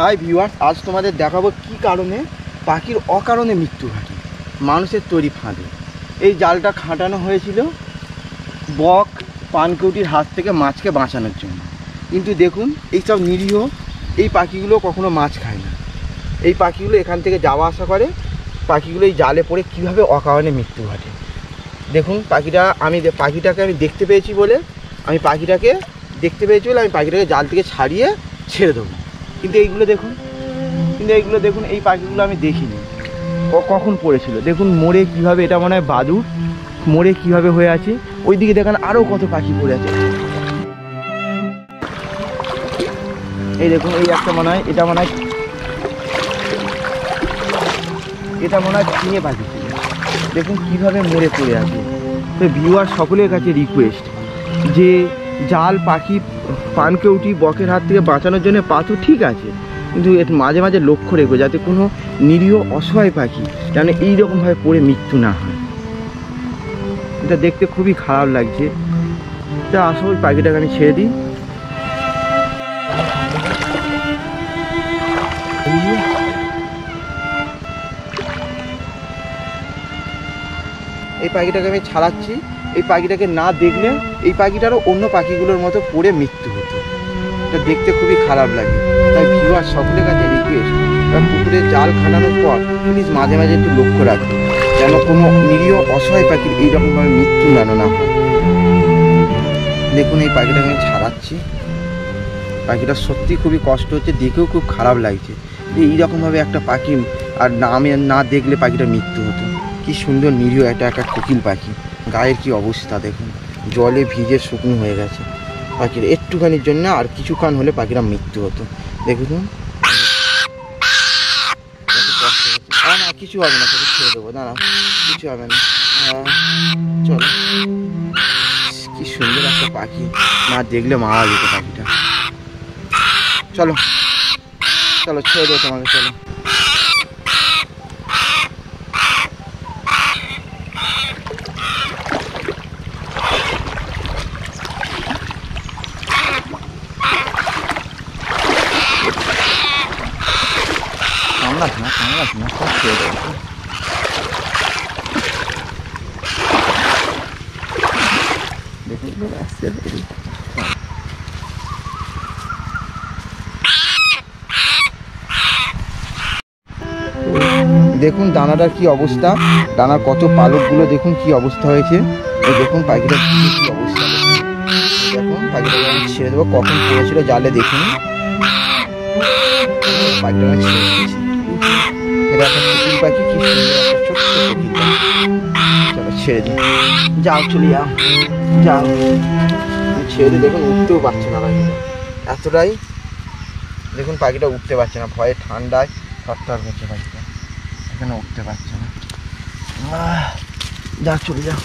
Hi viewers, আজ তোমাদের দেখাবো কি কারণে পাখির অকারণে মৃত্যু ঘটে মানুষের তৈরি ফাঁদে। এই জালটা খাটানো হয়েছিল বক পানকৌটির হাত থেকে মাছকে বাঁচানোর জন্য। কিন্তু দেখুন এইসব নিরীহ এই পাখিগুলো কখনো মাছ খায় না। এই পাখিগুলো এখান থেকে যাওয়া আসা করে, পাখিগুলো এই জালে পড়ে কীভাবে অকারণে মৃত্যু ঘটে। দেখুন পাখিটাকে আমি দেখতে পেয়েছি বলে আমি পাখিটাকে জাল থেকে ছাড়িয়ে ছেড়ে দেবো। কিন্তু এইগুলো দেখুন এই পাখিগুলো আমি দেখিনি কখন পড়েছিল। দেখুন মোড়ে কীভাবে, এটা মনে হয় বাদুড়, মোড়ে কীভাবে হয়ে আছে। ওইদিকে দেখেন আরও কত পাখি পড়ে আছে। এই দেখুন এই একটা মনে হয় এটা মনে হয় চিনে পাখি ছিল। দেখুন কীভাবে মরে পড়ে আছে। তো ভিউয়ার সকলের কাছে রিকোয়েস্ট যে জাল পাখি পানকেউটি বকের হাত থেকে বাঁচানোর জন্য পাথর ঠিক আছে, কিন্তু এর মাঝে মাঝে লক্ষ্য রেখো যাতে কোনো নিরীহ অসহায় পাখি যেন এইরকমভাবে পড়ে মৃত্যু না হয়। এটা দেখতে খুবই খারাপ লাগছে। তা আসো ওই পাখিটাকে আমি ছেড়ে দিই। এই পাখিটাকে আমি ছাড়াচ্ছি। এই পাখিটাকে না দেখলে এই পাখিটারও অন্য পাখিগুলোর মতো পড়ে মৃত্যু হতো। এটা দেখতে খুবই খারাপ লাগে। তাই ভিউয়ার সকলের কাছে রিকোয়েস্ট, পুকুরে জাল খাটানোর পর প্লিজ মাঝে মাঝে একটু লক্ষ্য রাখবে যেন কোনো নিরীহ অসহায় পাখির এইরকমভাবে মৃত্যু যেন না হয়। দেখুন এই পাখিটাকে আমি ছাড়াচ্ছি। পাখিটা সত্যি খুবই কষ্ট হচ্ছে, দেখেও খুব খারাপ লাগছে যে এইরকমভাবে একটা পাখি আর না দেখলে পাখিটা মৃত্যু হতো। কি সুন্দর নিরীহ একটা কোকিল পাখি, গায়ের কি অবস্থা দেখুন, জলে ভিজে শুকনো হয়ে গেছে। পাখির একটুখানির জন্য আর কিছুক্ষণ হলে পাখিরা মৃত্যু হতো। দেখুন না কিছু হবে না, তোকে ছেড়ে দেবো, না কিছু হবে না। চলো, কি সুন্দর একটা পাখি, না দেখলে মারা যেত পাখিটা। চলো চলো ছেড়ে দেবো তোমাকে, চলো। কামড়াস না সব ছেড়ে দেবো। দেখুন দানাটার কি অবস্থা, দানার কত পালকগুলো দেখুন কি অবস্থা হয়েছে। এই দেখুন পাখিটার কি অবস্থা, দেখুন পাখিটাকে আমি ছেড়ে দেবো। কখন পড়েছিল জালে দেখিনি, পাখিটা ছেড়ে দিয়েছি। এটা একটা কোকিল পাখি, কি সুন্দর একটা ছোট্ট কোকিল পাখি। চলো ছেড়ে দিই, যাও চলে যাও। ছেড়ে দিয়ে দেখুন উঠতেও পারছে না পাখিটা, এতটাই দেখুন পাখিটা উঠতে পারছে না, ভয়ে ঠান্ডায় থরথর করছে পাখিটা, এখানে উঠতে পারছে না। যাও চলে যাও।